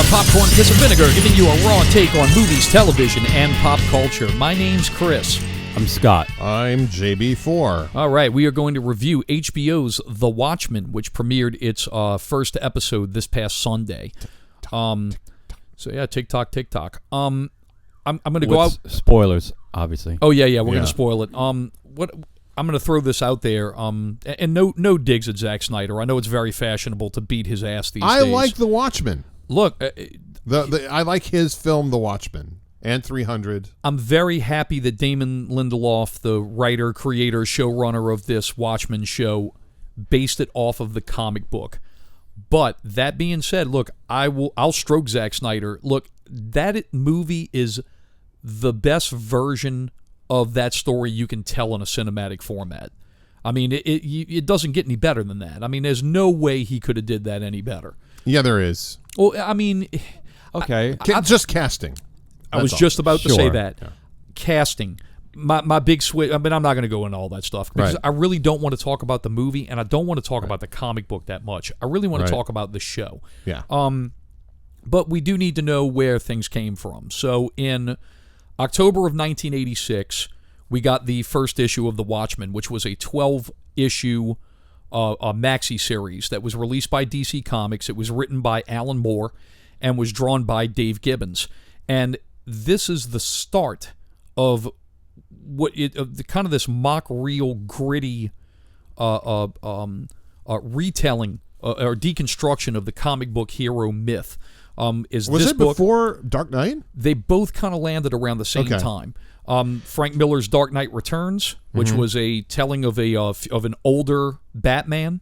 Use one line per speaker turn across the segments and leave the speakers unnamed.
Popcorn, Piss of Vinegar, giving you a raw take on movies, television, and pop culture. My name's Chris.
I'm Scott.
I'm JB4.
All right, we are going to review HBO's The Watchmen, which premiered its first episode this past Sunday. So yeah, TikTok. I'm going to go out.
Spoilers, obviously.
Oh yeah, we're going to spoil it. I'm going to throw this out there. And no digs at Zack Snyder. I know it's very fashionable to beat his ass these days.
I like The Watchmen.
Look,
I like his film, The Watchmen, and 300.
I'm very happy that Damon Lindelof, the writer, creator, showrunner of this Watchmen show, based it off of the comic book. But that being said, look, I'll stroke Zack Snyder. Look, that movie is the best version of that story you can tell in a cinematic format. I mean, it doesn't get any better than that. I mean, there's no way he could have did that any better.
Yeah, there is.
Well, I mean,
okay,
just casting.
I was just about to say that.
Yeah.
Casting. My big switch. I mean, I'm not going to go into all that stuff because
Right.
I really don't want to talk about the movie, and I don't want to talk about the comic book that much. I really want to talk about the show.
Yeah.
But we do need to know where things came from. So in October of 1986, we got the first issue of The Watchmen, which was a 12-issue a maxi series that was released by DC Comics. It was written by Alan Moore and was drawn by Dave Gibbons. And this is the start of kind of this mock real gritty retelling or deconstruction of the comic book hero myth. Was
it before Dark Knight?
They both kind of landed around the same time. Frank Miller's Dark Knight Returns, which was a telling of an older Batman,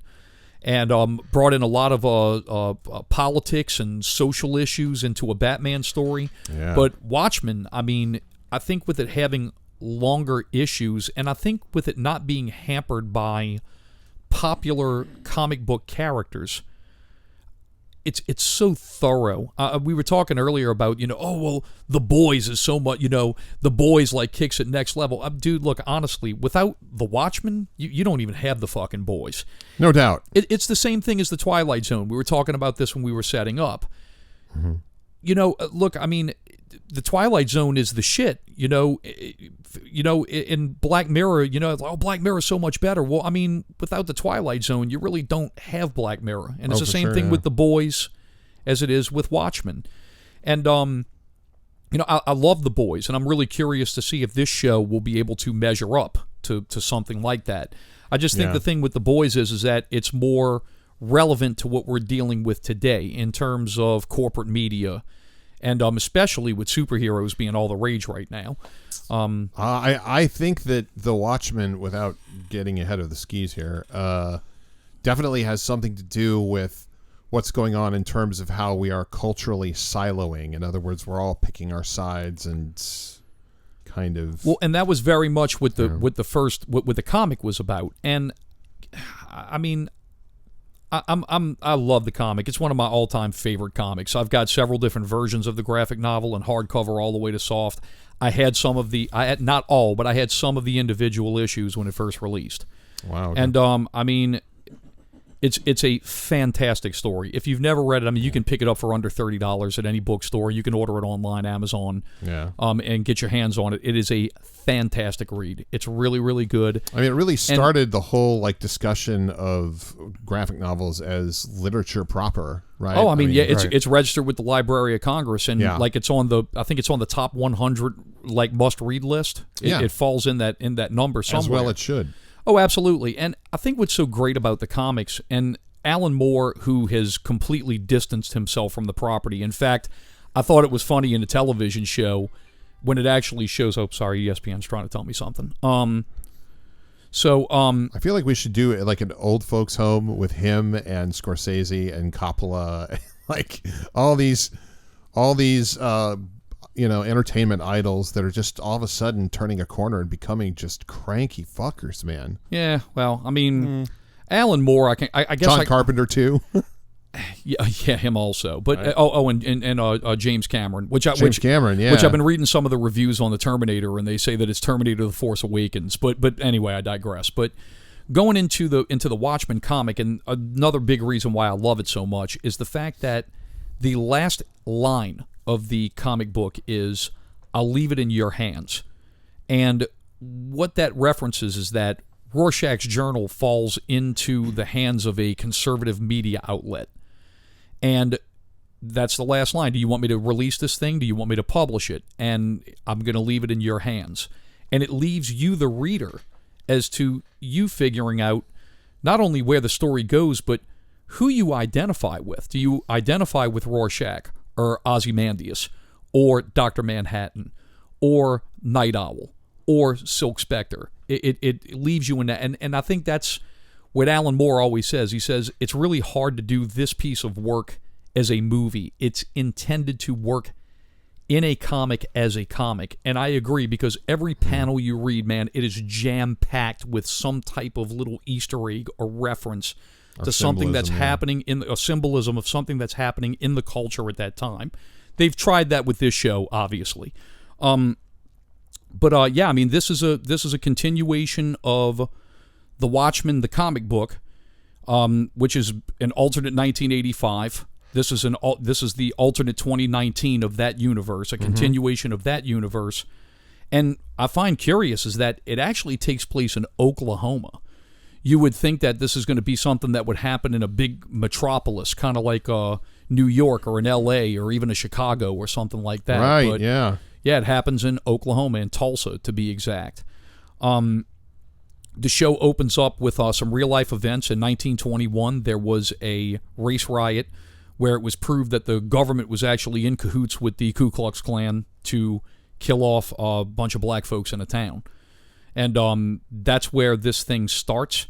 and brought in a lot of politics and social issues into a Batman story.
Yeah.
But Watchmen, I mean, I think with it having longer issues, and I think with it not being hampered by comic book characters, it's so thorough. We were talking earlier about, The Boys is so much, The Boys like kicks it next level. Dude, look, honestly, without The Watchmen, you don't even have The fucking Boys.
No doubt.
It's the same thing as The Twilight Zone. We were talking about this when we were setting up. Mm-hmm. Look, I mean, The Twilight Zone is the shit. In Black Mirror, Black Mirror is so much better. Well, I mean, without The Twilight Zone, you really don't have Black Mirror. And it's the same thing with The Boys as it is with Watchmen. And, I love The Boys, and I'm really curious to see if this show will be able to measure up to something like that. I just think the thing with The Boys is that it's more relevant to what we're dealing with today in terms of corporate media, and especially with superheroes being all the rage right now.
I think that The Watchmen, without getting ahead of the skis here, definitely has something to do with what's going on in terms of how we are culturally siloing. In other words, we're all picking our sides and kind of...
Well, and that was very much what the comic was about. And, I mean... I love the comic. It's one of my all-time favorite comics. I've got several different versions of the graphic novel and hardcover all the way to soft. I had some of not all, but I had some of the individual issues when it first released.
Wow. Okay.
And I mean, it's a fantastic story. If you've never read it, I mean, you can pick it up for under $30 at any bookstore. You can order it online, Amazon, and get your hands on it. It is a fantastic read. It's really, really good.
I mean, it really started the whole discussion of graphic novels as literature proper, right?
Oh, I mean it's registered with the Library of Congress, and I think it's on the top 100 must read list. It falls in that number somewhere.
As well, it should.
Oh, absolutely. And I think what's so great about the comics, and Alan Moore, who has completely distanced himself from the property. In fact, I thought it was funny in a television show when it actually shows. Oh, sorry, ESPN's trying to tell me something. I
feel like we should do an old folks home with him and Scorsese and Coppola, all these entertainment idols that are just all of a sudden turning a corner and becoming just cranky fuckers, man.
Yeah, well, I mean, Alan Moore, I guess
John Carpenter too.
Yeah, him also. But and James Cameron, which I've been reading some of the reviews on the Terminator, and they say that it's Terminator: The Force Awakens. But anyway, I digress. But going into the Watchmen comic, and another big reason why I love it so much is the fact that The last line of the comic book is, "I'll leave it in your hands." And what that references is that Rorschach's journal falls into the hands of a conservative media outlet. And that's the last line. Do you want me to release this thing? Do you want me to publish it? And I'm going to leave it in your hands. And it leaves you, the reader, as to you figuring out not only where the story goes, but who you identify with. Do you identify with Rorschach or Ozymandias or Dr. Manhattan or Night Owl or Silk Spectre? It leaves you in that. And I think that's what Alan Moore always says. He says, it's really hard to do this piece of work as a movie. It's intended to work in a comic as a comic. And I agree, because every panel you read, man, it is jam-packed with some type of little Easter egg or reference to something that's happening in a symbolism of something that's happening in the culture at that time. They've tried that with this show, obviously. But yeah, I mean, this is a continuation of the Watchmen, the comic book, which is an alternate 1985. This is the alternate 2019 of that universe, a continuation of that universe. And I find curious is that it actually takes place in Oklahoma. You would think that this is going to be something that would happen in a big metropolis, kind of like New York or in L.A. or even a Chicago or something like that.
Right,
but
yeah.
Yeah, it happens in Oklahoma, in Tulsa, to be exact. The show opens up with some real-life events. In 1921, there was a race riot where it was proved that the government was actually in cahoots with the Ku Klux Klan to kill off a bunch of black folks in a town. And that's where this thing starts.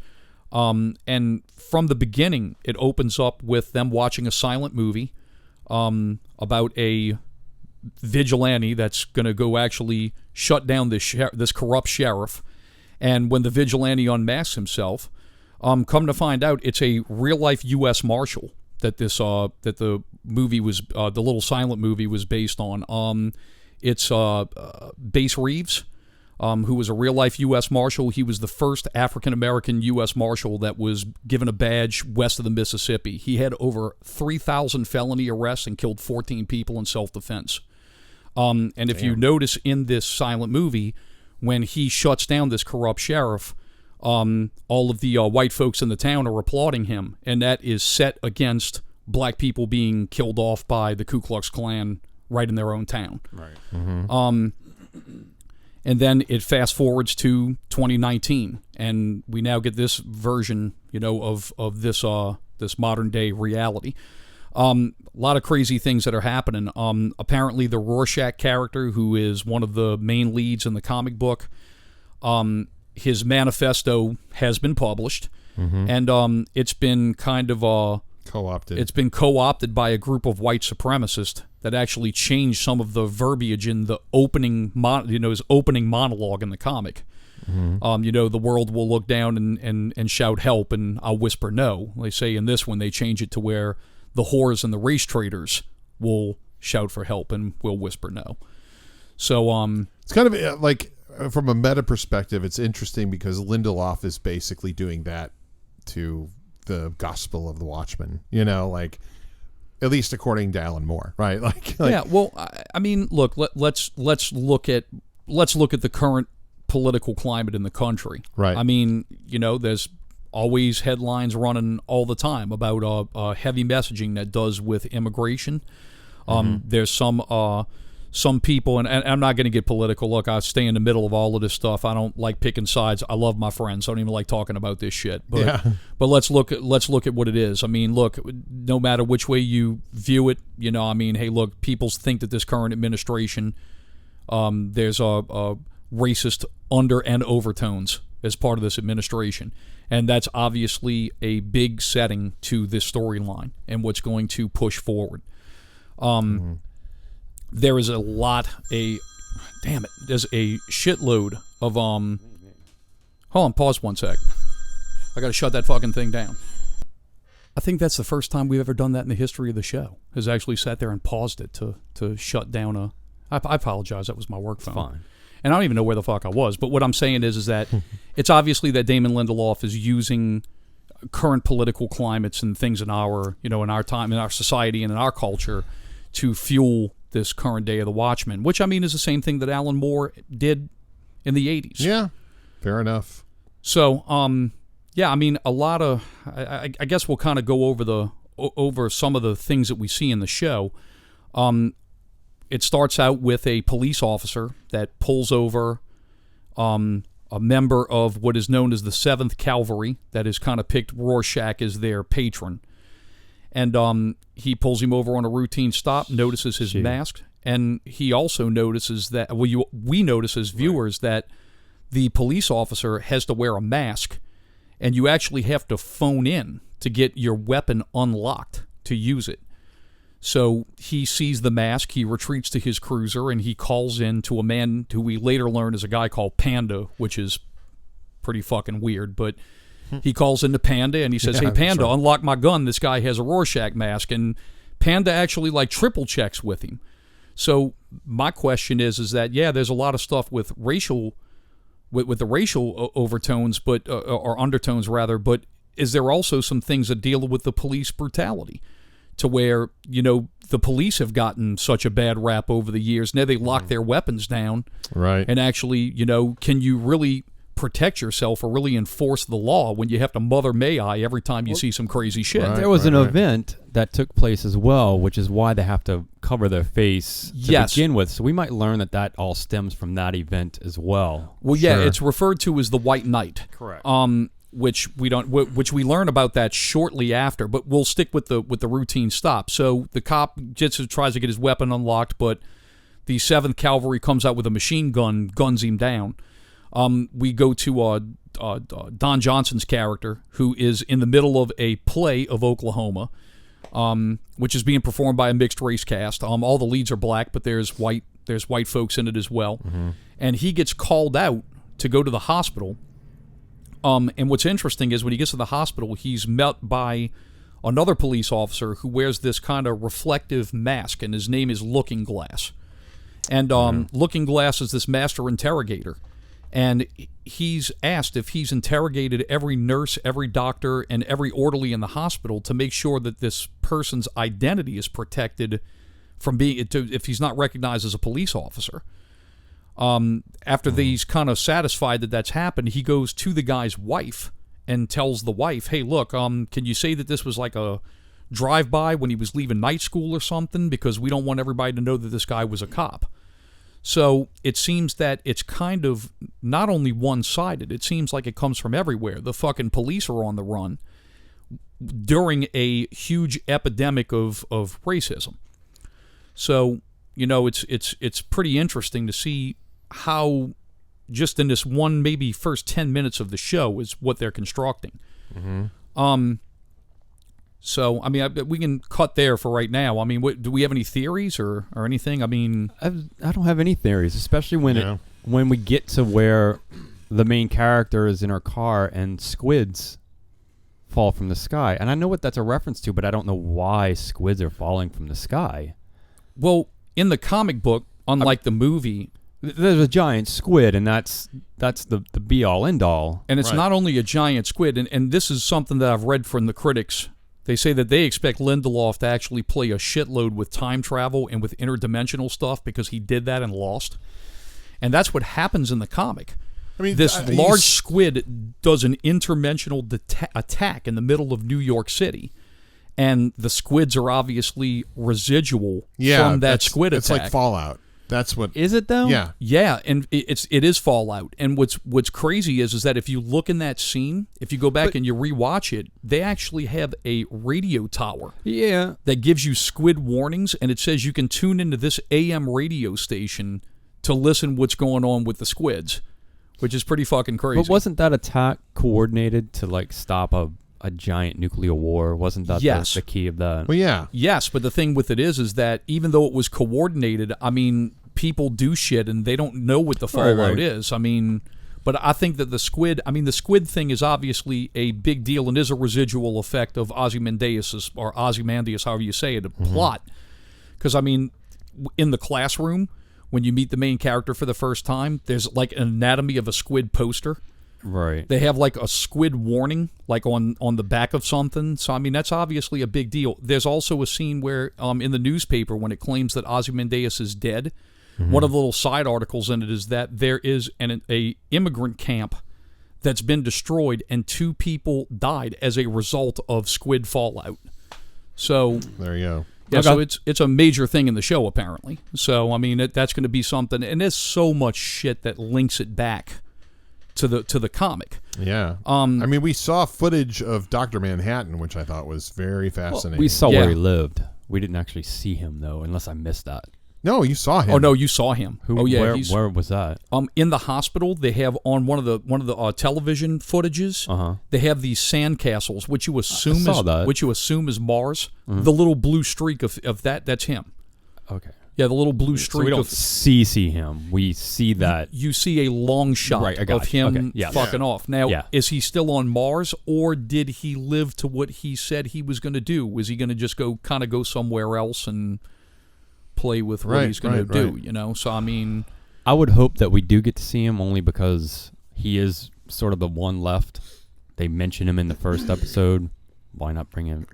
And from the beginning, it opens up with them watching a silent movie about a vigilante that's going to go actually shut down this corrupt sheriff. And when the vigilante unmasks himself, come to find out it's a real-life U.S. Marshal that the movie was, the little silent movie was based on. It's Bass Reeves, who was a real-life U.S. Marshal. He was the first African-American U.S. Marshal that was given a badge west of the Mississippi. He had over 3,000 felony arrests and killed 14 people in self-defense. And if you notice in this silent movie, when he shuts down this corrupt sheriff, all of the white folks in the town are applauding him, and that is set against black people being killed off by the Ku Klux Klan right in their own town. Right. Mm-hmm. And then it fast forwards to 2019, and we now get this version, of this modern day reality. A lot of crazy things that are happening. Apparently, the Rorschach character, who is one of the main leads in the comic book, his manifesto has been published, and it's been kind of
co-opted.
It's been co-opted by a group of white supremacists that actually changed some of the verbiage in the opening, his opening monologue in the comic. The world will look down and shout help, and I'll whisper no. They say in this one they change it to where the whores and the race traders will shout for help and will whisper no. So
it's kind of like, from a meta perspective, it's interesting because Lindelof is basically doing that to the gospel of the Watchmen, at least according to Alan Moore, right?
Yeah. Well, I mean, look, let's look at the current political climate in the country.
Right.
I mean, there's always headlines running all the time about heavy messaging that does with immigration. There's some people, and I'm not going to get political. Look, I stay in the middle of all of this stuff. I don't like picking sides. I love my friends. I don't even like talking about this shit. But let's look at what it is. I mean, look, no matter which way you view it, hey, look, people think that this current administration, there's a racist under and overtones as part of this administration. And that's obviously a big setting to this storyline and what's going to push forward. There is there's a shitload of, hold on, pause one sec. I got to shut that fucking thing down. I think that's the first time we've ever done that in the history of the show, has actually sat there and paused it to shut down I apologize, that was my work phone.
Fine.
And I don't even know where the fuck I was, but what I'm saying is that it's obviously that Damon Lindelof is using current political climates and things in our, in our time, in our society, and in our culture to fuel this current day of the Watchmen, which I mean is the same thing that Alan Moore did in the 80s.
Yeah, fair enough.
So, yeah, I mean, a lot of, I guess we'll kind of go over some of the things that we see in the show. It starts out with a police officer that pulls over a member of what is known as the 7th Cavalry that has kind of picked Rorschach as their patron. And he pulls him over on a routine stop, notices his mask, and he also notices that, we notice as viewers that the police officer has to wear a mask, and you actually have to phone in to get your weapon unlocked to use it. So he sees the mask, he retreats to his cruiser, and he calls in to a man who we later learn is a guy called Panda, which is pretty fucking weird, but he calls into Panda and he says, "Hey, Panda, unlock my gun. This guy has a Rorschach mask." And Panda actually triple checks with him. So my question is that, yeah, there's a lot of stuff with with the racial overtones, but or undertones rather, but is there also some things that deal with the police brutality to where, the police have gotten such a bad rap over the years. Now they lock their weapons down.
Right.
And actually, can you really protect yourself or really enforce the law when you have to mother may I every time you see some crazy shit?
Right, there was an event that took place as well, which is why they have to cover their face to begin with. So we might learn that all stems from that event as well.
Well, yeah, it's referred to as the White Knight.
Correct.
Which we learn about that shortly after, but we'll stick with the routine stop. So the cop tries to get his weapon unlocked, but the 7th Cavalry comes out with a machine gun, guns him down. We go to Don Johnson's character, who is in the middle of a play of Oklahoma, which is being performed by a mixed race cast. All the leads are black, but there's white folks in it as well. Mm-hmm. And he gets called out to go to the hospital. And what's interesting is when he gets to the hospital, he's met by another police officer who wears this kind of reflective mask, and his name is Looking Glass. And Looking Glass is this master interrogator. And he's asked if he's interrogated every nurse, every doctor, and every orderly in the hospital to make sure that this person's identity is protected from if he's not recognized as a police officer. After he's kind of satisfied that that's happened, he goes to the guy's wife and tells the wife, "Hey, look, can you say that this was like a drive-by when he was leaving night school or something? Because we don't want everybody to know that this guy was a cop." So it seems that it's kind of not only one-sided. It seems like it comes from everywhere. The fucking police are on the run during a huge epidemic of racism. So, it's pretty interesting to see how just in this one maybe first 10 minutes of the show is what they're constructing. Mm-hmm. So, I mean, we can cut there for right now. I mean, do we have any theories or anything? I mean,
I don't have any theories, especially when we get to where the main character is in her car and squids fall from the sky. And I know what that's a reference to, but I don't know why squids are falling from the sky.
Well, in the comic book, unlike the movie,
there's a giant squid, and that's the be-all, end-all.
And it's not only a giant squid, and this is something that I've read from the critics. They say that they expect Lindelof to actually play a shitload with time travel and with interdimensional stuff because he did that in Lost. And that's what happens in the comic. I mean, this large squid does an interdimensional attack in the middle of New York City. And the squids are obviously residual from that squid attack.
It's like Fallout. That's what
is it though?
Yeah, and it is Fallout. And what's crazy is that if you look in that scene, if you go back and you rewatch it, they actually have a radio tower.
Yeah,
that gives you squid warnings, and it says you can tune into this AM radio station to listen what's going on with the squids, which is pretty fucking crazy.
But wasn't that attack coordinated to stop a giant nuclear war? Wasn't that the key of that?
Well, yeah.
Yes, but the thing with it is that even though it was coordinated, I mean, people do shit and they don't know what the fallout is. I mean, but I think that the squid thing is obviously a big deal and is a residual effect of Ozymandias, or Ozymandias, however you say it, a plot. Because, I mean, in the classroom, when you meet the main character for the first time, there's like an anatomy of a squid poster.
Right.
They have like a squid warning, like on the back of something. So I mean, that's obviously a big deal. There's also a scene where in the newspaper when it claims that Ozymandias is dead, one of the little side articles in it is that there is a immigrant camp that's been destroyed and 2 people died as a result of squid fallout. So
there you go.
Yeah,
Okay.
so it's a major thing in the show apparently. So I mean that's going to be something, and there's so much shit that links it back to the comic.
Yeah. I mean, we saw footage of Dr. Manhattan, which I thought was very fascinating.
We saw
Yeah.
where he lived. We didn't actually see him though, unless I missed that.
No, you saw him.
Oh no, you saw him.
Where was that?
In the hospital. They have on one of the television footages. They have these sandcastles, which you assume is Mars. The little blue streak of that's him.
Okay.
Yeah, the little blue
So
streak.
we don't see him. We see that.
You see a long shot
Right, I got
of
you.
him
Okay, yes.
fucking off. Now,
Yeah.
is he still on Mars, or did he live to what he said he was going to do? Was he going to just go somewhere else and play with what he's going to do?
Right.
You know, so I mean,
I would hope that we do get to see him only because he is sort of the one left. They mention him in the first episode. Why not bring him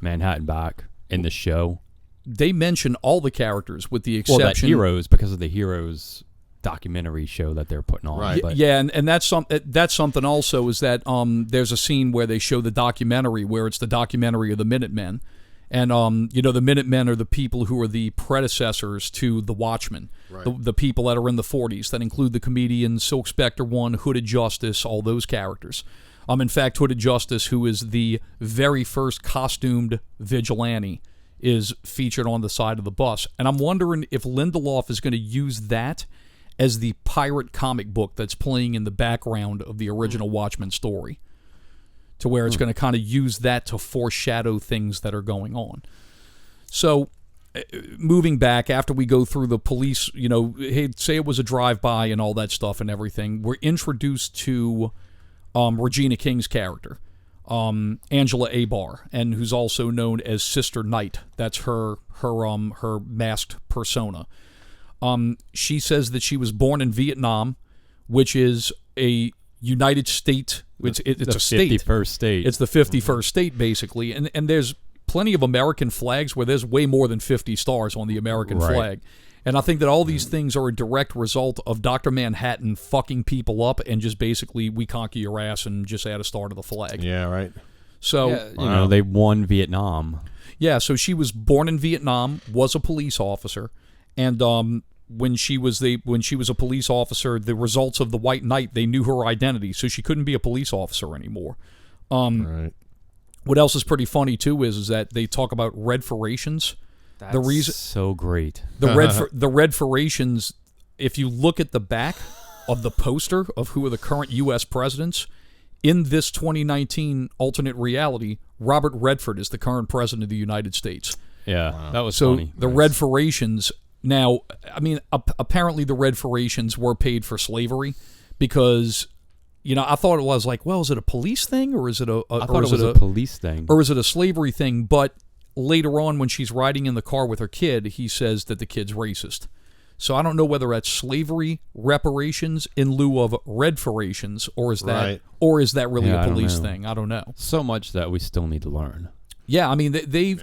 Manhattan back in the show?
they mention all the characters with the exception.
Well, that Heroes, because of the Heroes documentary show that they're putting on.
Right.
But
Yeah, and that's something also is that there's a scene where they show the documentary where it's the documentary of the Minutemen. And, the Minutemen are the people who are the predecessors to the Watchmen,
Right.
the people that are in the 40s that include the comedians, Silk Spectre 1, Hooded Justice, all those characters. In fact, Hooded Justice, who is the very first costumed vigilante, is featured on the side of the bus. And I'm wondering if Lindelof is going to use that as the pirate comic book that's playing in the background of the original Watchmen story, to where it's going to kind of use that to foreshadow things that are going on. So, moving back, after we go through the police, hey, say it was a drive-by and all that stuff and everything, we're introduced to Regina King's character, Angela Abar, and who's also known as Sister Night. That's her masked persona. She says that she was born in Vietnam, which is a United States. It's a state.
51st state.
It's the 51st state, basically. And there's plenty of American flags where there's way more than 50 stars on the American
Right.
flag. And I think that all these things are a direct result of Dr. Manhattan fucking people up and just basically, we conquer your ass and just add a star to the flag.
Yeah, right.
So,
they won Vietnam.
yeah, so she was born in Vietnam, was a police officer, and when she was a police officer, the results of the White Knight, they knew her identity, so she couldn't be a police officer anymore.
Right.
What else is pretty funny too is that they talk about red furations.
That's
The reason
so great.
the red furations, if you look at the back of the poster of who are the current U.S. presidents, in this 2019 alternate reality, Robert Redford is the current president of the United States.
Yeah, that was
So
funny.
the red furations, now, I mean, apparently the red furations were paid for slavery because, I thought it was like, well, is it a police thing or is it
I thought it was a police thing.
or is it a slavery thing? But later on, when she's riding in the car with her kid, he says that the kid's racist. So I don't know whether that's slavery reparations in lieu of red furations, or is that really
Yeah, I
a
don't
police
know.
thing? I don't know.
So much that we still need to learn.
Yeah, I mean they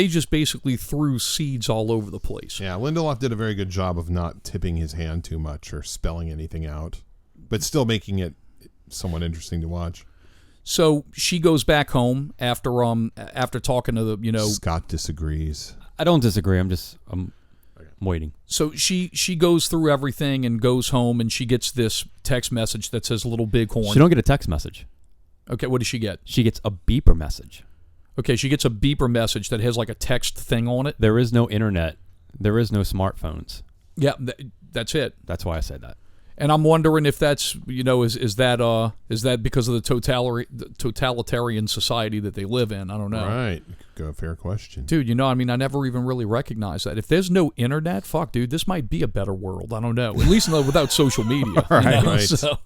just basically threw seeds all over the place.
Yeah, Lindelof did a very good job of not tipping his hand too much or spelling anything out, but still making it somewhat interesting to watch.
So she goes back home after talking to the
Scott disagrees.
I don't disagree. I'm waiting.
So she goes through everything and goes home, and she gets this text message that says "Little Bighorn."
She don't get a text message.
Okay, what does she get?
She gets a beeper message.
Okay, she gets a beeper message that has like a text thing on it.
There is no internet. There is no smartphones.
Yeah, that's it.
That's why I said that.
And I'm wondering if that's is that because of the totalitarian society that they live in? I don't know.
Right. Go, fair question.
Dude, I mean, I never even really recognized that. If there's no internet, fuck, dude, this might be a better world. I don't know. At least without social media.
Right.
So.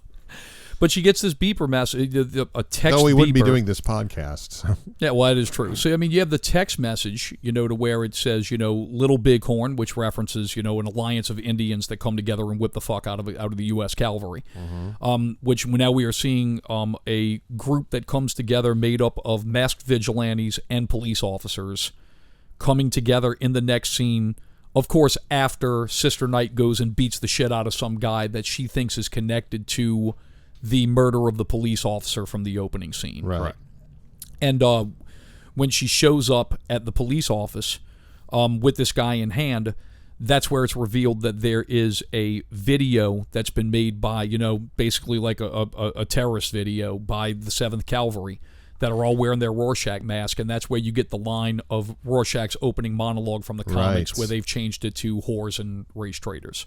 But she gets this beeper message, a text.
No, we wouldn't be
beeper.
doing this podcast. So.
Yeah, well, that is true. So, I mean, you have the text message, to where it says, Little Bighorn, which references, an alliance of Indians that come together and whip the fuck out of the U.S. cavalry. Which now we are seeing a group that comes together made up of masked vigilantes and police officers coming together in the next scene. Of course, after Sister Night goes and beats the shit out of some guy that she thinks is connected to the murder of the police officer from the opening scene.
Right.
And when she shows up at the police office with this guy in hand, that's where it's revealed that there is a video that's been made by, basically like a terrorist video by the 7th Cavalry that are all wearing their Rorschach mask, and that's where you get the line of Rorschach's opening monologue from the comics where they've changed it to whores and race traders.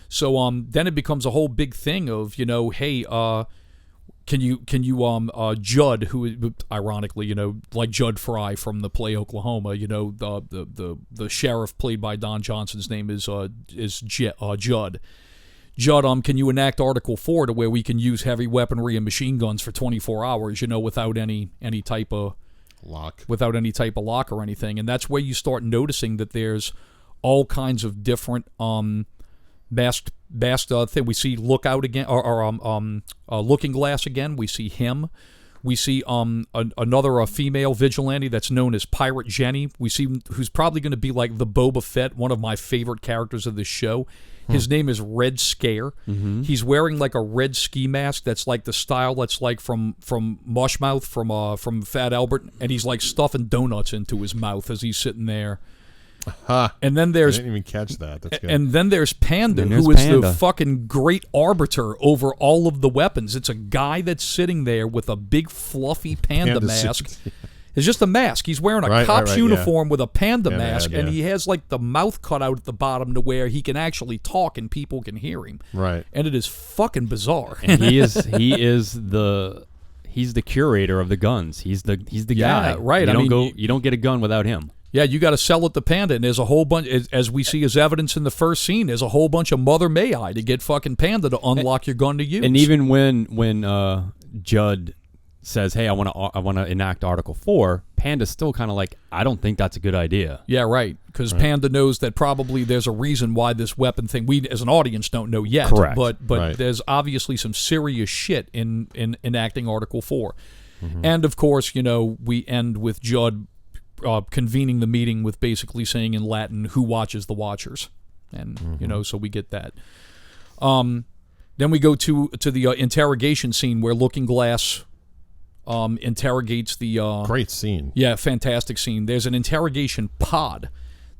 So then it becomes a whole big thing of, hey, can you Judd, who ironically, like Judd Fry from the play Oklahoma, the sheriff played by Don Johnson's name is Judd. Judd, can you enact Article 4 to where we can use heavy weaponry and machine guns for 24 hours, without any type of
lock,
or anything? And that's where you start noticing that there's all kinds of different masked thing. We see Lookout again, or Looking Glass again. We see him. We see another female vigilante that's known as Pirate Jenny. We see who's probably going to be like the Boba Fett, one of my favorite characters of this show. His name is Red Scare. He's wearing like a red ski mask that's like the style that's like from Mushmouth from Fat Albert, and he's like stuffing donuts into his mouth as he's sitting there. And then there's
I didn't even catch that. That's good.
And then there's Panda, who is the fucking great arbiter over all of the weapons. It's a guy that's sitting there with a big fluffy panda mask. It's just a mask. He's wearing a cop's uniform with a panda mask, and he has like the mouth cut out at the bottom to where he can actually talk and people can hear him.
Right.
And it is fucking bizarre.
And he's the curator of the guns. He's the guy.
Right.
You don't get a gun without him.
Yeah, you got to sell it to Panda, and there's a whole bunch, as we see as evidence in the first scene, there's a whole bunch of Mother May I to get fucking Panda to unlock your gun to use.
And even when Judd says, "Hey, I want to enact Article 4," Panda's still kind of like, "I don't think that's a good idea."
Yeah, right. Because Panda knows that probably there's a reason why this weapon thing we as an audience don't know yet.
Correct.
But there's obviously some serious shit in enacting Article 4, and of course, we end with Judd convening the meeting with basically saying in Latin, "Who watches the Watchers?" And so we get that. Then we go to the interrogation scene where Looking Glass interrogates the
great scene.
Yeah, fantastic scene. There's an interrogation pod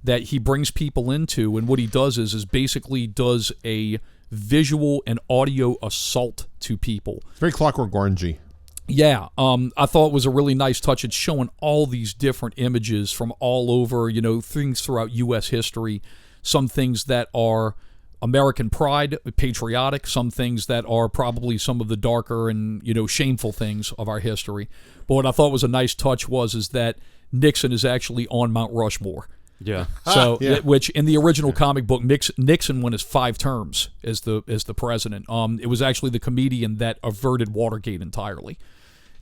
that he brings people into, and what he does is basically does a visual and audio assault to people.
It's very Clockwork Orangey.
Yeah, I thought it was a really nice touch. It's showing all these different images from all over, things throughout U.S. history. Some things that are American pride, patriotic. Some things that are probably some of the darker and, shameful things of our history. But what I thought was a nice touch is that Nixon is actually on Mount Rushmore.
Yeah.
So, which in the original comic book, Nixon won his 5 terms as the president. It was actually the comedian that averted Watergate entirely.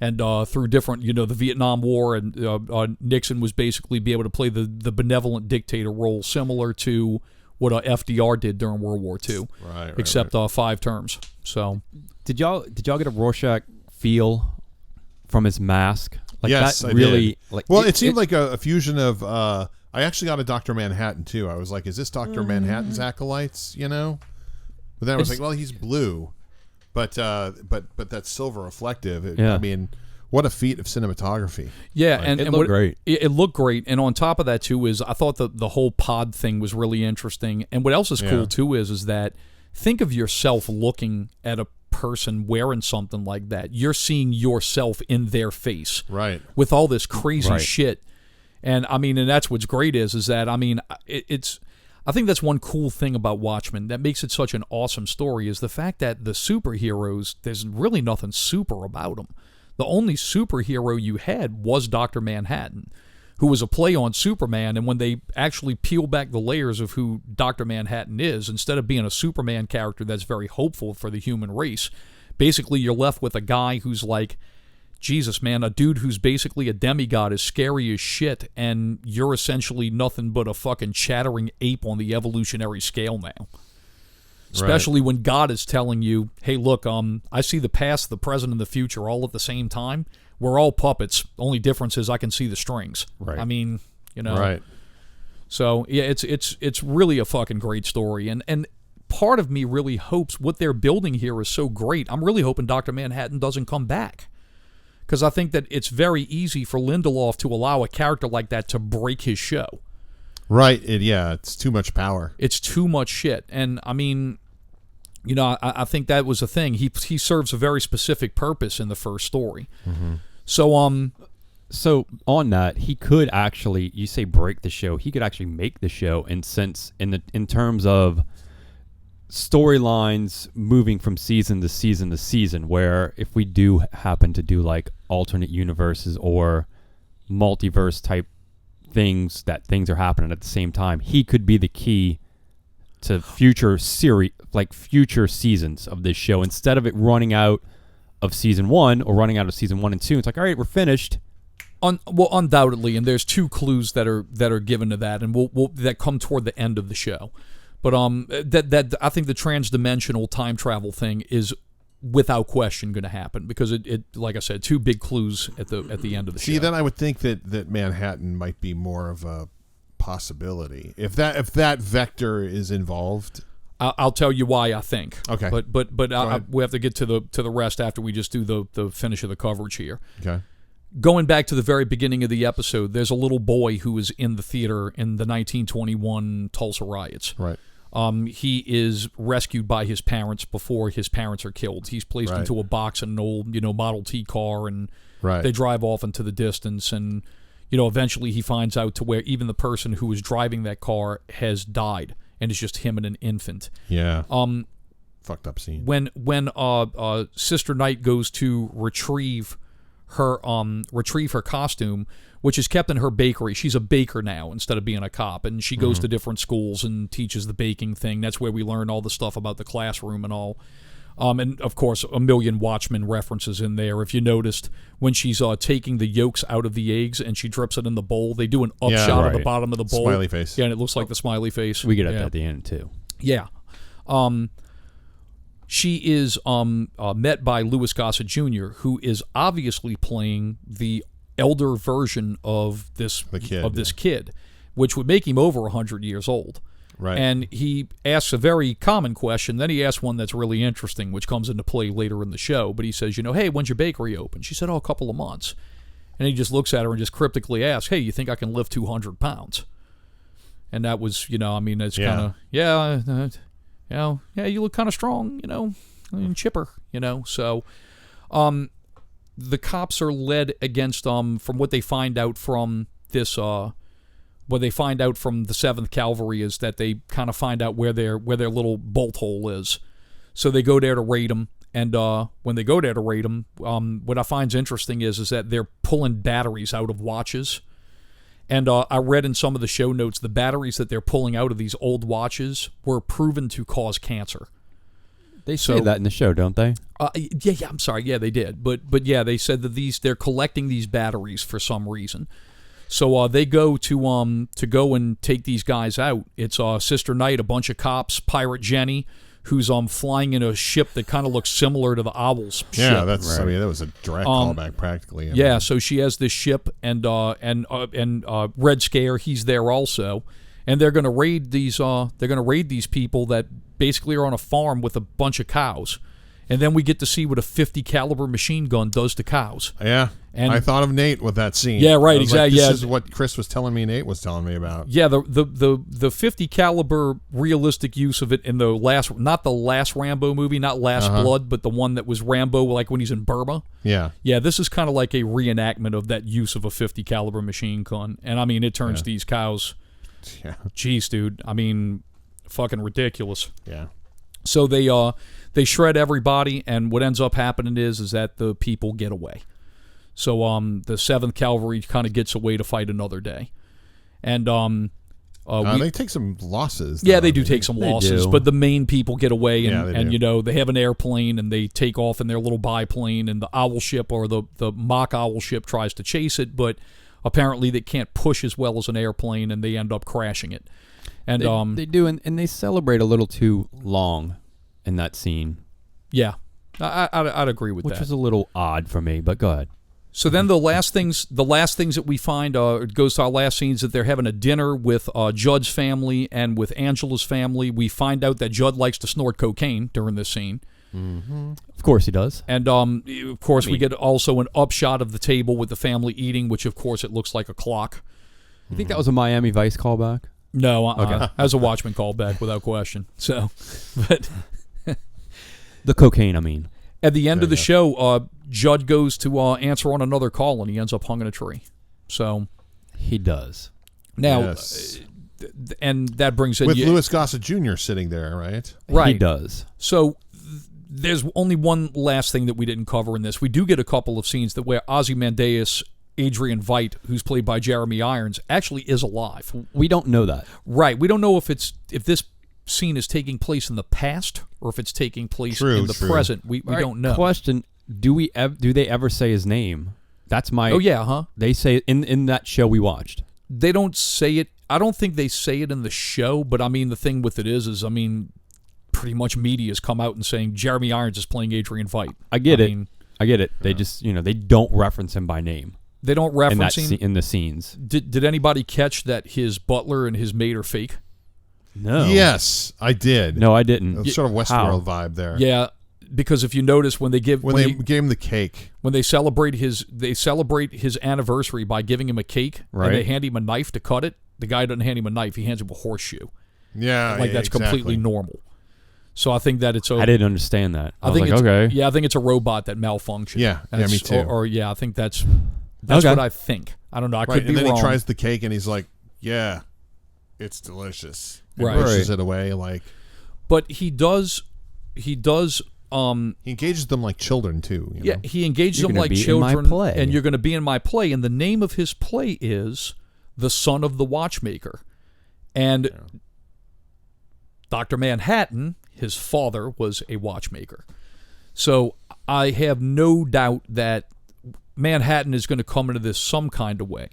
And through different, the Vietnam War, and Nixon was basically be able to play the benevolent dictator role, similar to what FDR did during World War II, except 5 terms. So,
did y'all get a Rorschach feel from his mask? Like
yes,
that
I
really.
did.
Like,
well, it seemed like a fusion of. I actually got a Dr. Manhattan too. I was like, "Is this Dr. Manhattan's acolytes?" But then I was like, "Well, he's blue." But that's silver reflective. I mean, what a feat of cinematography.
Yeah, and
it looked great.
It looked great. And on top of that, too, is I thought the whole pod thing was really interesting. And what else is cool, too, is that think of yourself looking at a person wearing something like that. You're seeing yourself in their face.
Right.
With all this crazy shit. And, and that's what's great is that, it's... I think that's one cool thing about Watchmen that makes it such an awesome story is the fact that the superheroes, there's really nothing super about them. The only superhero you had was Dr. Manhattan, who was a play on Superman, and when they actually peel back the layers of who Dr. Manhattan is, instead of being a Superman character that's very hopeful for the human race, basically you're left with a guy who's like, Jesus, man, a dude who's basically a demigod is scary as shit, and you're essentially nothing but a fucking chattering ape on the evolutionary scale now. Especially when God is telling you, hey, look, I see the past, the present, and the future all at the same time. We're all puppets. Only difference is I can see the strings.
Right.
I mean, you know.
Right.
So, yeah, it's really a fucking great story. And part of me really hopes what they're building here is so great. I'm really hoping Dr. Manhattan doesn't come back. Because I think that it's very easy for Lindelof to allow a character like that to break his show.
Right. It's too much power.
It's too much shit. And, I mean, you know, I think that was a thing. He serves a very specific purpose in the first story.
Mm-hmm.
So on that, he could actually, you say break the show, he could actually make the show in terms of storylines moving from season to season to season, where if we do happen to do like alternate universes or multiverse type things, that things are happening at the same time, he could be the key to future seasons of this show, instead of it running out of season 1 or running out of season 1 and 2. It's like, all right, we're finished.
Well, undoubtedly, and there's 2 clues that are given to that, and we'll that come toward the end of the show. But that I think the transdimensional time travel thing is without question going to happen, because it like I said, 2 big clues at the end of the show.
See, then I would think that Manhattan might be more of a possibility if that vector is involved.
I'll tell you why I think.
Okay.
But we have to get to the rest after we just do the finish of the coverage here.
Okay.
Going back to the very beginning of the episode, there's a little boy who is in the theater in the 1921 Tulsa riots.
Right.
He is rescued by his parents before his parents are killed. He's placed into a box in an old, Model T car, and they drive off into the distance. And, eventually he finds out to where even the person who was driving that car has died, and it's just him and an infant.
Yeah. Fucked up scene.
When Sister Night goes to retrieve her costume, which is kept in her bakery. She's a baker now instead of being a cop, and she goes to different schools and teaches the baking thing. That's where we learn all the stuff about the classroom and all. And of course, a million Watchmen references in there. If you noticed, when she's taking the yolks out of the eggs and she drips it in the bowl, they do an upshot of the bottom of the bowl.
Smiley face.
Yeah, and it looks like the smiley face.
We get at that at the end too.
Yeah. She is met by Louis Gossett Jr., who is obviously playing the elder version of this kid, which would make him over 100 years old.
Right.
And he asks a very common question. Then he asks one that's really interesting, which comes into play later in the show. But he says, hey, when's your bakery open? She said, a couple of months. And he just looks at her and just cryptically asks, hey, you think I can lift 200 pounds? And that was, it's kind of, you look kind of strong, and chipper, So the cops are led against, from what they find out from this, what they find out from the 7th Cavalry is that they kind of find out where their little bolt hole is. So they go there to raid them. And when they go there to raid them, what I find interesting is that they're pulling batteries out of watches. And I read in some of the show notes, the batteries that they're pulling out of these old watches were proven to cause cancer.
They say that in the show, don't they?
Yeah, I'm sorry. Yeah, they did. But yeah, they said that they're collecting these batteries for some reason. So they go to go and take these guys out. It's Sister Night, a bunch of cops, Pirate Jenny, who's flying in a ship that kind of looks similar to the Owl's ship.
Yeah, that's. Right. That was a direct callback, practically.
Yeah, so she has this ship, and Red Scare, he's there also, and they're going to raid these. They're going to raid these people that basically are on a farm with a bunch of cows, and then we get to see what a .50 caliber machine gun does to cows.
Yeah. And I thought of Nate with that scene.
Yeah, right, exactly.
This is what Chris was telling me, Nate was telling me about.
Yeah, the .50 caliber realistic use of it in the last, not the last Rambo movie, not Last Blood, but the one that was Rambo, like when he's in Burma.
Yeah.
Yeah, this is kind of like a reenactment of that use of a .50 caliber machine gun. And it turns these cows.
Yeah.
Jeez, dude. Fucking ridiculous.
Yeah.
So they shred everybody, and what ends up happening is that the people get away. So the 7th Cavalry kind of gets away to fight another day. And
They take some losses.
Yeah,
though,
they do take some losses,
do.
but the main people get away, and,
Yeah, they do.
they have an airplane, and they take off in their little biplane, and the owl ship or the mock owl ship tries to chase it, but apparently they can't push as well as an airplane, and they end up crashing it. And
they do, and they celebrate a little too long in that scene,
yeah, I'd agree with
which
that.
was a little odd for me. But go ahead.
So then the last things that we find, it goes to our last scenes, that they're having a dinner with Judd's family and with Angela's family. We find out that Judd likes to snort cocaine during this scene.
Mm-hmm. Of course he does.
And, of course, we get also an upshot of the table with the family eating, which, of course, it looks like a clock.
You think that was a Miami Vice callback?
No, as a Watchmen callback, without question. So, but
The cocaine, I mean.
at the end of the show, Judd goes to answer on another call, and he ends up hung in a tree. So
He does.
now,
Yes.
and that brings in
With Louis Gossett Jr. sitting there, right?
right.
He does.
So there's only one last thing that we didn't cover in this. We do get a couple of scenes that where Ozymandias, Adrian Veidt, who's played by Jeremy Irons, actually is alive.
We don't know that.
Right. We don't know if this scene is taking place in the past or if it's taking place in the present. We don't know.
Question: do they ever say his name? That's my.
Oh yeah, huh?
They say in that show we watched.
They don't say it. I don't think they say it in the show, but I mean the thing with it is I mean pretty much media's come out and saying Jeremy Irons is playing Adrian Veidt.
I get it. They just they don't reference him by name.
They don't reference him
in the scenes.
Did anybody catch that his butler and his maid are fake?
No.
Yes, I did.
No, I didn't.
It was sort of Westworld vibe there.
Yeah, because if you notice when they gave
gave him the cake,
when they celebrate his anniversary by giving him a cake,
Right.
and they hand him a knife to cut it. The guy doesn't hand him a knife; he hands him a horseshoe.
yeah,
That's completely normal. So I think that it's.
I didn't understand that. I was
think
like, okay.
Yeah, I think it's a robot that malfunctioned.
Yeah, me too.
Or yeah, I think that's
Okay.
what I think. I don't know. I
Right,
could be
and then
wrong.
he tries the cake, and he's like, "Yeah, it's delicious." And
Right.
pushes it away, like
But he does.
he engages them like children too. You
Yeah,
know?
he engages
You're
them
gonna
like
be in my
children,
play.
and you're going to be in my play. And the name of his play is The Son of the Watchmaker. And Dr. Manhattan, his father, was a watchmaker. So I have no doubt that Manhattan is going to come into this some kind of way.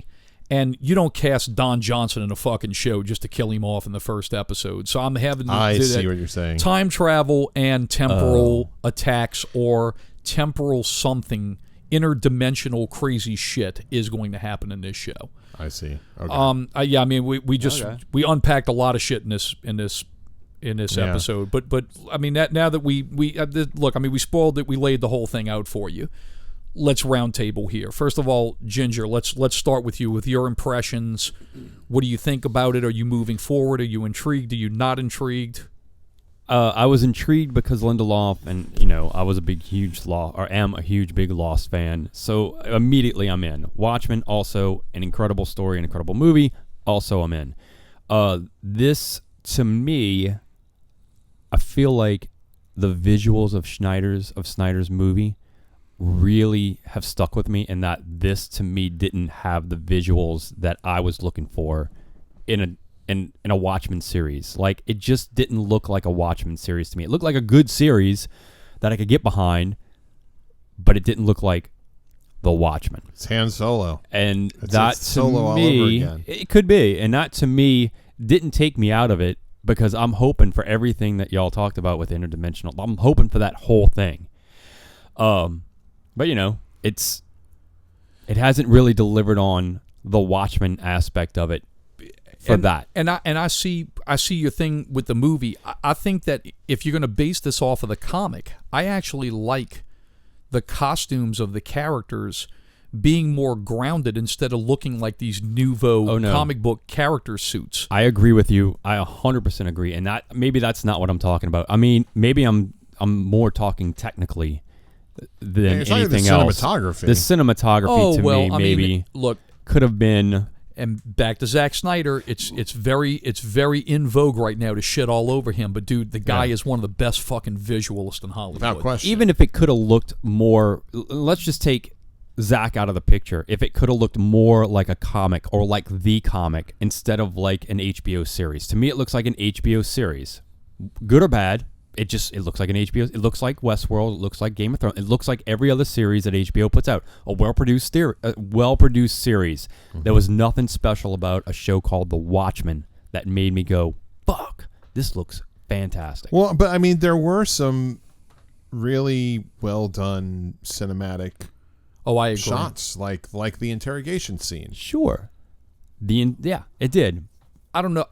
And you don't cast Don Johnson in a fucking show just to kill him off in the first episode. So I'm having to
I
do
see
that.
what you're saying.
Time travel and temporal attacks or temporal something, interdimensional crazy shit is going to happen in this show.
I see. Okay.
I mean, we just we unpacked a lot of shit in this episode. But I mean now that we look, I mean we spoiled it. We laid the whole thing out for you. Let's round table here. First of all, Ginger, let's start with you with your impressions. What do you think about it? Are you moving forward? Are you intrigued? Are you not intrigued?
I was intrigued because Lindelof, and I was am a huge, big Lost fan. So immediately I'm in. Watchmen, also an incredible story, an incredible movie. Also I'm in. This to me, I feel like the visuals of Snyder's movie really have stuck with me, and that this to me didn't have the visuals that I was looking for in a Watchmen series. Like, it just didn't look like a Watchmen series to me. It looked like a good series that I could get behind, but it didn't look like the Watchmen.
It's Han Solo.
And
It's
that
Solo
to me,
all over again.
it could be, and that to me didn't take me out of it because I'm hoping for everything that y'all talked about with interdimensional. I'm hoping for that whole thing. But it hasn't really delivered on the Watchmen aspect of it for that.
And I see your thing with the movie. I think that if you're going to base this off of the comic, I actually like the costumes of the characters being more grounded instead of looking like these nouveau comic book character suits.
I agree with you. I 100% agree. And that maybe that's not what I'm talking about. I mean, maybe I'm more talking technically than anything else.
Cinematography.
The cinematography to me maybe
look,
could have been.
And back to Zack Snyder, it's very in vogue right now to shit all over him. But dude, the guy is one of the best fucking visualists in Hollywood.
Without question.
Even if it could have looked more, let's just take Zach out of the picture, if it could have looked more like a comic or like the comic instead of like an HBO series. To me, it looks like an HBO series. Good or bad, it looks like an HBO. It looks like Westworld. It looks like Game of Thrones. It looks like every other series that HBO puts out. A well-produced series. There was nothing special about a show called The Watchmen that made me go, fuck, this looks fantastic.
Well, but I mean, there were some really well done cinematic
I agree.
shots, like the interrogation scene.
Sure. It did.
I don't know.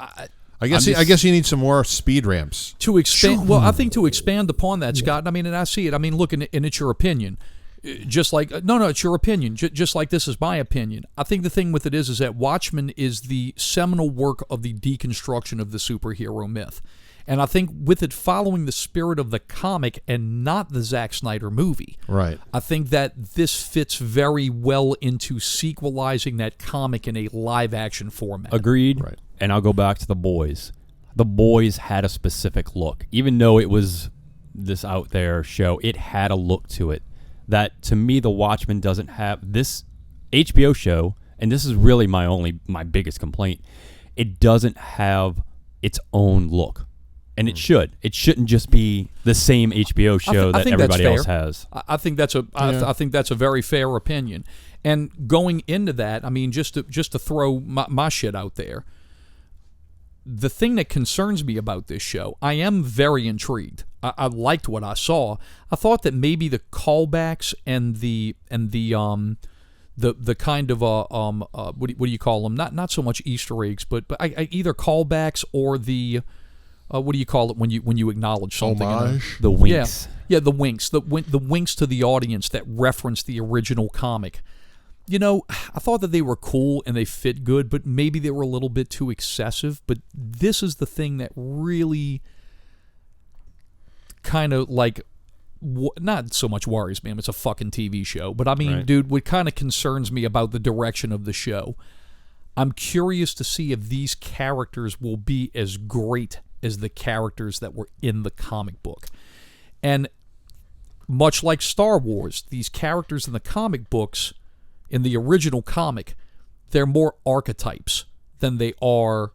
I guess you need some more speed ramps
to expand. Well, I think to expand upon that, Scott. I mean, and I see it. I mean, look, and it's your opinion. Just like it's your opinion. Just like this is my opinion. I think the thing with it is that Watchmen is the seminal work of the deconstruction of the superhero myth. And I think with it following the spirit of the comic and not the Zack Snyder movie,
right?
I think that this fits very well into sequelizing that comic in a live-action format.
Agreed.
Right.
And I'll go back to The Boys. The Boys had a specific look. Even though it was this out there show, it had a look to it that, to me, The Watchmen doesn't have. This HBO show, and this is really my biggest complaint, it doesn't have its own look. And it should. It shouldn't just be the same HBO show that everybody else has.
I think that's I think that's a very fair opinion. And going into that, I mean, just to throw my shit out there, the thing that concerns me about this show, I am very intrigued. I liked what I saw. I thought that maybe the callbacks and the kind of what do you call them? Not so much Easter eggs, but I either callbacks or the what do you call it when you acknowledge something?
Homage?
The winks.
Yeah, the winks. The winks to the audience that reference the original comic. You know, I thought that they were cool and they fit good, but maybe they were a little bit too excessive. But this is the thing that really kind of like, not so much worries me. It's a fucking TV show. But I mean,
right.
Dude, what kind of concerns me about the direction of the show, I'm curious to see if these characters will be as great as the characters that were in the comic book. And much like Star Wars, these characters in the comic books, in the original comic, they're more archetypes than they are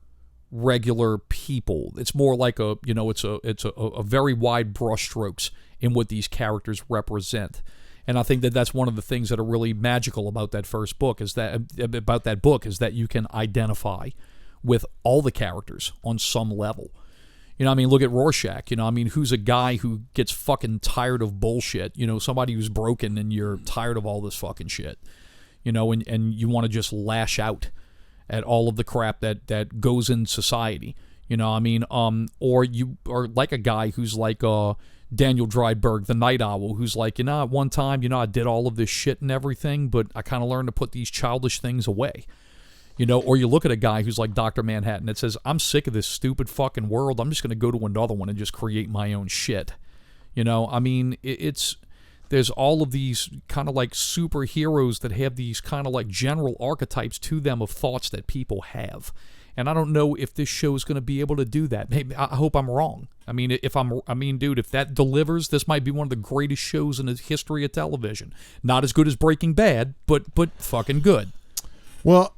regular people. It's more like it's a very wide brushstrokes in what these characters represent. And I think that that's one of the things that are really magical about that first book is that you can identify with all the characters on some level. You know, I mean, look at Rorschach. You know, I mean, who's a guy who gets fucking tired of bullshit? You know, somebody who's broken and you're tired of all this fucking shit. You know, and you want to just lash out at all of the crap that goes in society. You know, I mean, or you are like a guy who's like Daniel Dryberg, the Night Owl, who's like, you know, at one time, you know, I did all of this shit and everything, but I kind of learned to put these childish things away. You know, or you look at a guy who's like Dr. Manhattan that says, I'm sick of this stupid fucking world. I'm just going to go to another one and just create my own shit. You know, I mean, there's all of these kind of like superheroes that have these kind of like general archetypes to them of thoughts that people have. And I don't know if this show is going to be able to do that. Maybe I hope I'm wrong. I mean, dude, if that delivers, this might be one of the greatest shows in the history of television. Not as good as Breaking Bad, but fucking good.
Well,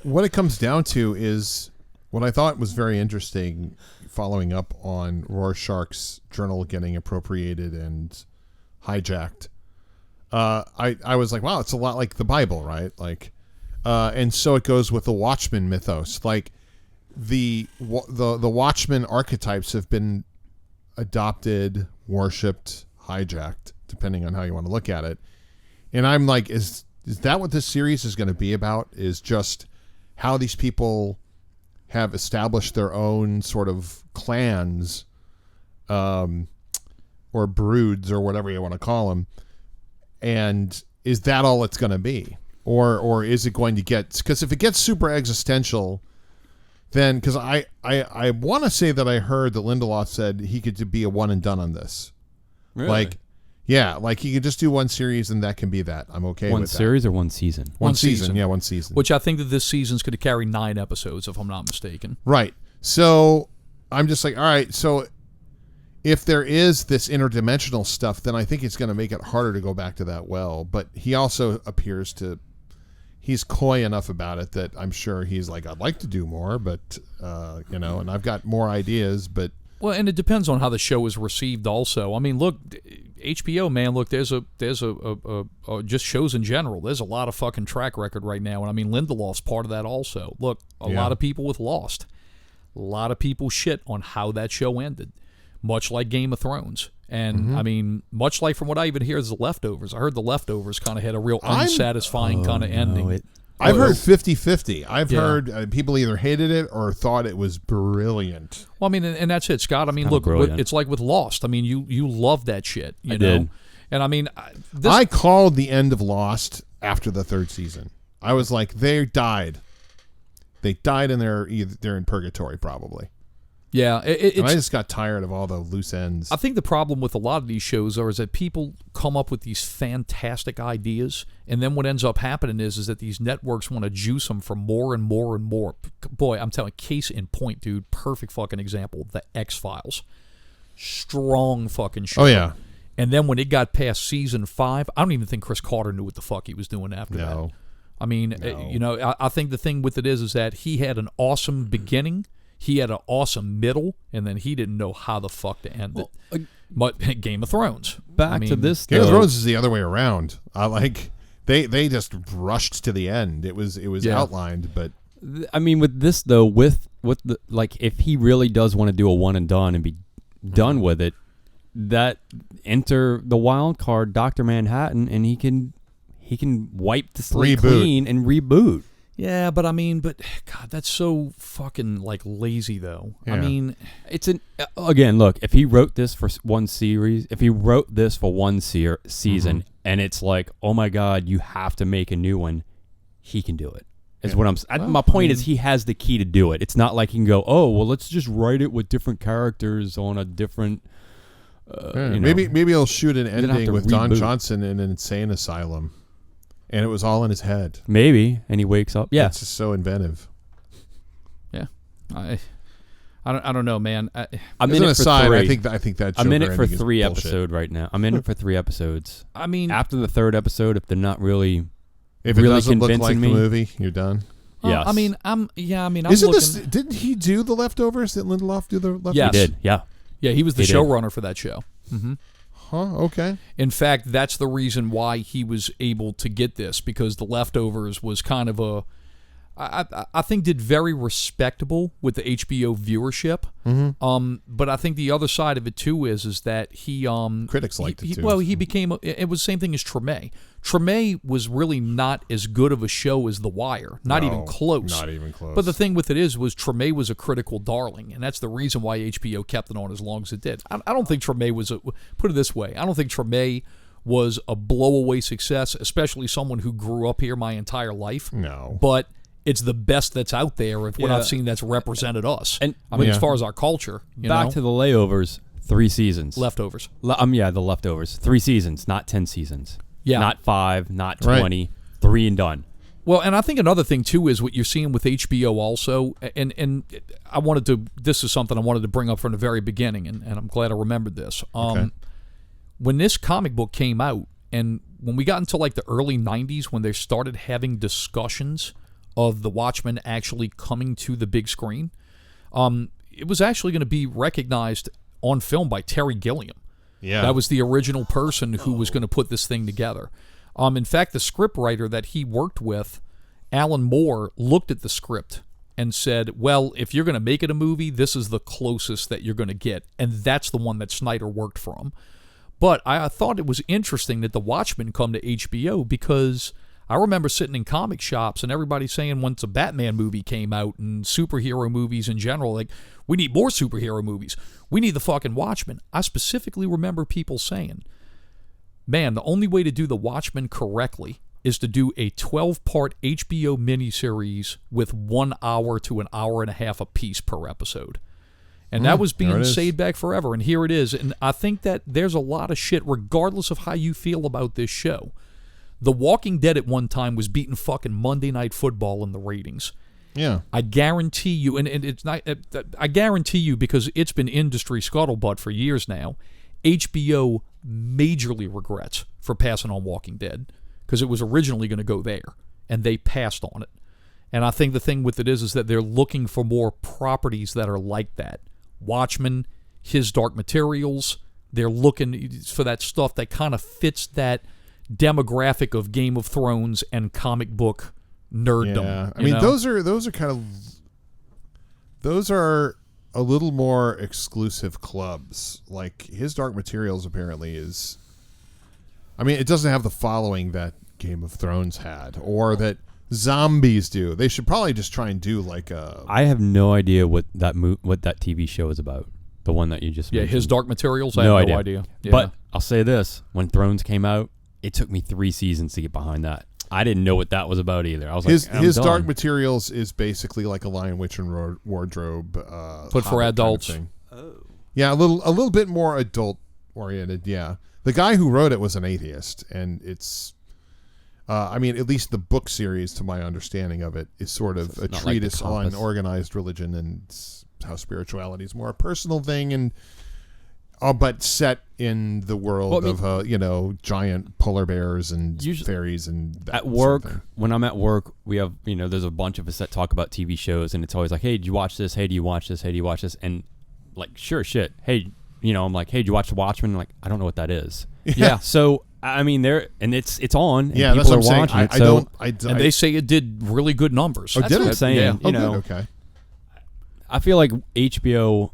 what it comes down to is what I thought was very interesting, following up on Rorschach's journal getting appropriated and hijacked. I was like, wow, it's a lot like the Bible, right? Like, and so it goes with the Watchmen mythos. Like, the Watchmen archetypes have been adopted, worshipped, hijacked, depending on how you want to look at it. And I'm like, is that what this series is going to be about? Is just how these people have established their own sort of clans, or broods, or whatever you want to call them, and is that all it's going to be, or is it going to get? Because if it gets super existential, then because I want to say that I heard that Lindelof said he could be a one and done on this,
Really?
like. Yeah, like he could just do one series and that can be that. I'm okay with that.
One series or one season?
One season. Yeah, one season.
Which I think that this season's going to carry 9 episodes, if I'm not mistaken.
Right. So I'm just like, all right, so if there is this interdimensional stuff, then I think it's going to make it harder to go back to that well. But he also appears to, he's coy enough about it that I'm sure he's like, I'd like to do more, but, and I've got more ideas, but.
Well, and it depends on how the show is received also. I mean, look, HBO, man, look, there's just shows in general. There's a lot of fucking track record right now. And I mean, Lindelof's part of that also. Look, a lot of people with Lost. A lot of people shit on how that show ended. Much like Game of Thrones. And, I mean, much like from what I even hear is The Leftovers. I heard The Leftovers kind of had a real unsatisfying kind of ending.
I've heard 50-50. I've heard people either hated it or thought it was brilliant.
Well, I mean, and that's it, Scott. I mean, look, it's like with Lost. I mean, you love that shit, you know?
Did.
And I mean...
I called the end of Lost after the 3rd season. I was like, they died. They died and they're in purgatory, probably.
Yeah,
and I just got tired of all the loose ends.
I think the problem with a lot of these shows is that people come up with these fantastic ideas, and then what ends up happening is that these networks want to juice them for more and more and more. Boy, I'm telling you, case in point, dude, perfect fucking example, The X-Files. Strong fucking show.
Oh, yeah.
And then when it got past season 5, I don't even think Chris Carter knew what the fuck he was doing after that. I mean, I think the thing with it is that he had an awesome beginning. He had an awesome middle, and then he didn't know how the fuck to end it. But Game of Thrones.
Back to this,
Game of Thrones is the other way around. They just rushed to the end. It was outlined, but
I mean, with this though, with the if he really does want to do a one and done and be done with it, that enter the wild card, Dr. Manhattan, and he can wipe the slate clean and reboot.
Yeah, but I mean, God, that's so fucking lazy though.
Yeah.
I mean,
it's again, look, if he wrote this for one series, if he wrote this for one season, and it's like, oh my God, you have to make a new one, he can do it. Is what my point is he has the key to do it. It's not like he can go, oh well, let's just write it with different characters on a different.
Maybe he'll shoot an ending with Don Johnson in an insane asylum. And it was all in his head.
Maybe, and he wakes up. Yeah,
it's just so inventive.
Yeah, I don't know, man.
I'm in it for 3.
I think that
I'm in it for 3
bullshit.
episodes right now. I'm in it for 3 episodes.
I mean,
after the 3rd episode, if they're not really,
if it doesn't look like the movie, you're done.
Yes.
I mean, I'm
Isn't this? Didn't he do The Leftovers? Did Lindelof do The Leftovers?
Yes.
He did. Yeah.
Yeah, he was the showrunner for that show. Mm-hmm.
Huh, okay.
In fact, that's the reason why he was able to get this, because The Leftovers was kind of I think did very respectable with the HBO viewership.
Mm-hmm.
But I think the other side of it too is that he
critics liked it too.
Well, he became it was the same thing as Treme. Treme was really not as good of a show as The Wire. Not even close.
Not even close.
But the thing with it was Treme was a critical darling, and that's the reason why HBO kept it on as long as it did. I don't think Treme was put it this way. I don't think Treme was a blowaway success, especially someone who grew up here my entire life.
No.
But it's the best that's out there of what I've seen that's represented us. And I mean, as far as our culture,
back to the layovers, 3 seasons.
Leftovers.
The Leftovers. 3 seasons, not 10 seasons.
Yeah.
Not 5, not 20, 3 and done.
Well, and I think another thing too is what you're seeing with HBO also, and I wanted to. This is something I wanted to bring up from the very beginning, and I'm glad I remembered this. When this comic book came out, and when we got into the early '90s, when they started having discussions of the Watchmen actually coming to the big screen, it was actually going to be recognized on film by Terry Gilliam.
Yeah,
that was the original person who was going to put this thing together. In fact, the scriptwriter that he worked with, Alan Moore, looked at the script and said, well, if you're going to make it a movie, this is the closest that you're going to get. And that's the one that Snyder worked from. But I thought it was interesting that the Watchmen come to HBO, because I remember sitting in comic shops and everybody saying once a Batman movie came out and superhero movies in general, we need more superhero movies. We need the fucking Watchmen. I specifically remember people saying, man, the only way to do the Watchmen correctly is to do a 12-part HBO miniseries with 1 hour to an hour and a half a piece per episode. And that was being saved back forever, and here it is. And I think that there's a lot of shit, regardless of how you feel about this show. The Walking Dead at one time was beating fucking Monday Night Football in the ratings.
Yeah.
I guarantee you, and it's not. I guarantee you, because it's been industry scuttlebutt for years now. HBO majorly regrets for passing on Walking Dead, because it was originally going to go there, and they passed on it. And I think the thing with it is that they're looking for more properties that are like that. Watchmen, His Dark Materials. They're looking for that stuff that kind of fits that demographic of Game of Thrones and comic book nerddom.
Yeah, I mean, those are a little more exclusive clubs. Like His Dark Materials apparently is. I mean, it doesn't have the following that Game of Thrones had, or that zombies do. They should probably just try and do like a.
I have no idea what that TV show is about. The one that you just mentioned.
His Dark Materials. I have no idea. Yeah.
But I'll say this: when Thrones came out, it took me 3 seasons to get behind that. I didn't know what that was about either. I was
His Dark Materials is basically like a Lion, Witch, and Wardrobe,
but for adults.
Kind of thing. Yeah, a little bit more adult oriented. Yeah, the guy who wrote it was an atheist, and it's. I mean, at least the book series, to my understanding of it, is sort of a treatise on organized religion and how spirituality is more a personal thing, and but set in the world of giant polar bears and fairies and that
at work. Sort of when I'm at work, we have there's a bunch of us that talk about TV shows, and it's always like, hey, did you watch this? Hey, do you watch this? Hey, do you watch this? And like, sure, shit. Hey, I'm like, hey, did you watch Watchmen? Like, I don't know what that is.
Yeah.
So I mean, it's on. And
yeah,
people
that's what I'm
watching
saying.
it.
And they say it did really good numbers.
Oh,
that's what I'm saying.
Yeah.
Good. Okay.
I feel like HBO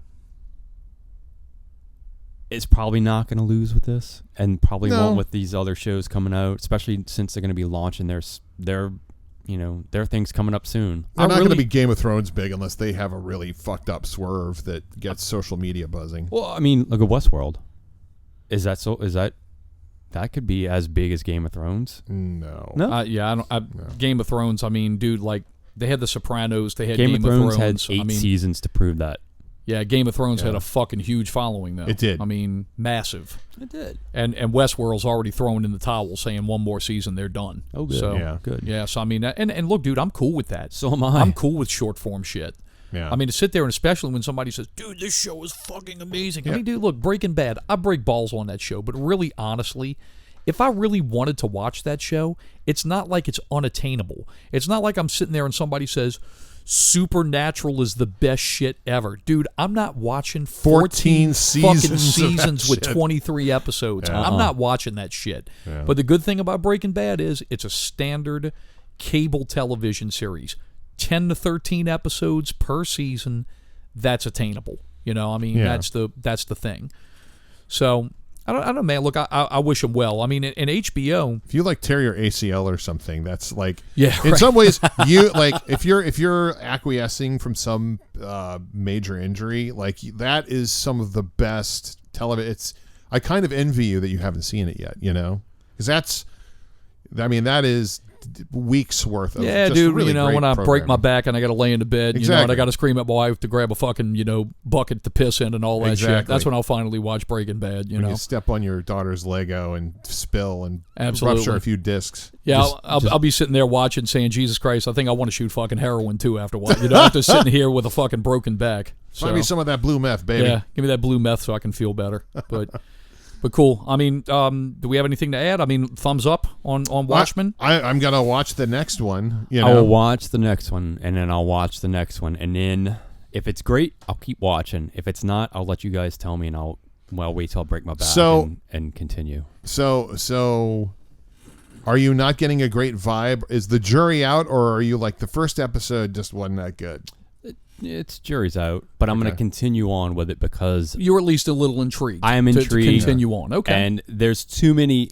is probably not going to lose with this, and probably won't with these other shows coming out, especially since they're going to be launching their things coming up soon.
They're not going to be Game of Thrones big unless they have a really fucked up swerve that gets social media buzzing.
Well, I mean, look at Westworld. Is that could be as big as Game of Thrones?
No.
Game of Thrones. I mean, dude, like they had The Sopranos. They had
Game of Thrones had 8 seasons to prove that.
Yeah, Game of Thrones had a fucking huge following, though.
It did.
I mean, massive.
It did.
And Westworld's already throwing in the towel, saying one more season, they're done.
Oh, good.
So,
yeah.
Good.
Yeah, so I mean, and look, dude, I'm cool with that.
So am I.
I'm cool with short form shit.
Yeah.
I mean, to sit there, and especially when somebody says, dude, this show is fucking amazing.
Yeah.
I mean, dude, look, Breaking Bad, I break balls on that show, but really, honestly, if I really wanted to watch that show, it's not like it's unattainable. It's not like I'm sitting there and somebody says, Supernatural is the best shit ever. Dude, I'm not watching 14 fucking seasons with 23 episodes.
Yeah.
I'm not watching that shit.
Yeah.
But the good thing about Breaking Bad is it's a standard cable television series. 10 to 13 episodes per season, that's attainable. I mean, that's the thing. So, I don't know, man. Look, I wish them well. I mean, in HBO,
if you like tear your ACL or something, that's like
in
some ways you like if you're acquiescing from some major injury, like that is some of the best television. I kind of envy you that you haven't seen it yet, because that is weeks worth of
dude.
Really
when I break my
programming.
back and I got to lay into bed,
Exactly.
And I got to scream at my wife to grab a fucking bucket to piss in and all that shit.
Exactly.
That's when I'll finally watch Breaking Bad.
When you step on your daughter's Lego and spill and
Absolutely.
rupture a few discs.
Yeah, I'll be sitting there watching, saying, "Jesus Christ, I think I want to shoot fucking heroin too after a while." After sitting here with a fucking broken back.
Find me some of that blue meth, baby.
Yeah, give me that blue meth so I can feel better. But cool. I mean, do we have anything to add? I mean, thumbs up on Watchmen?
I'm going to watch the next one.
I will watch the next one, and then I'll watch the next one. And then if it's great, I'll keep watching. If it's not, I'll let you guys tell me, and I'll wait till I break my back and continue.
So are you not getting a great vibe? Is the jury out, or are you like the first episode just wasn't that good?
It's jury's out, but I'm going to continue on with it because
you're at least a little intrigued.
I am intrigued
to continue on. Okay,
and there's too many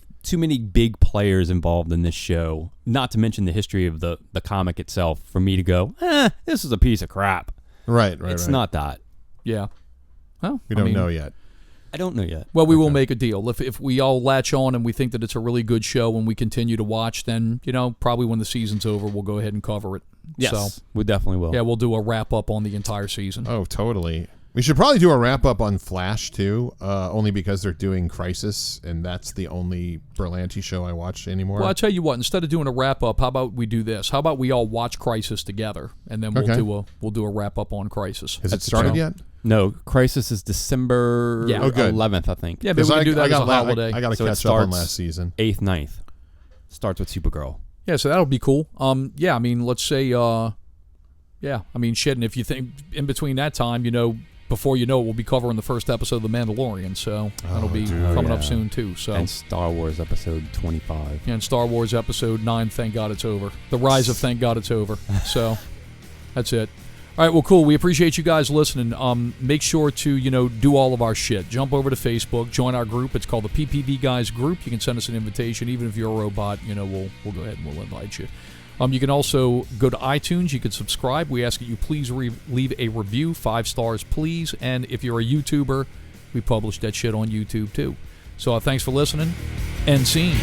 big players involved in this show. Not to mention the history of the comic itself. For me to go, this is a piece of crap.
Right.
It's not that.
Yeah. Well,
we don't know yet.
I don't know yet.
Well, we will make a deal. If we all latch on and we think that it's a really good show and we continue to watch, then, probably when the season's over, we'll go ahead and cover it.
Yes,
so,
we definitely will.
Yeah, we'll do a wrap-up on the entire season.
Oh, totally. We should probably do a wrap up on Flash too, only because they're doing Crisis, and that's the only Berlanti show I watch anymore.
Well, I'll tell you what. Instead of doing a wrap up, how about we do this? How about we all watch Crisis together, and then we'll do a wrap up on Crisis.
Has it started yet?
No, Crisis is December 11th, I think.
Yeah, but we can do that as a holiday.
I got to catch up on last season.
8th, 9th. Starts with Supergirl.
Yeah, so that'll be cool. Yeah, I mean, let's say, and if you think in between that time, before you know it, we'll be covering the first episode of The Mandalorian, so that'll be coming up soon too. So
and Star Wars episode 25.
Yeah, and Star Wars episode 9. Thank God it's over. The Rise of Thank God it's over. So that's it. All right, well, cool. We appreciate you guys listening. Make sure to do all of our shit. Jump over to Facebook, join our group. It's called the PPVGuys group. You can send us an invitation, even if you're a robot. We'll go ahead and we'll invite you. You can also go to iTunes. You can subscribe. We ask that you please leave a review, 5 stars, please. And if you're a YouTuber, we publish that shit on YouTube too. So thanks for listening. End scene.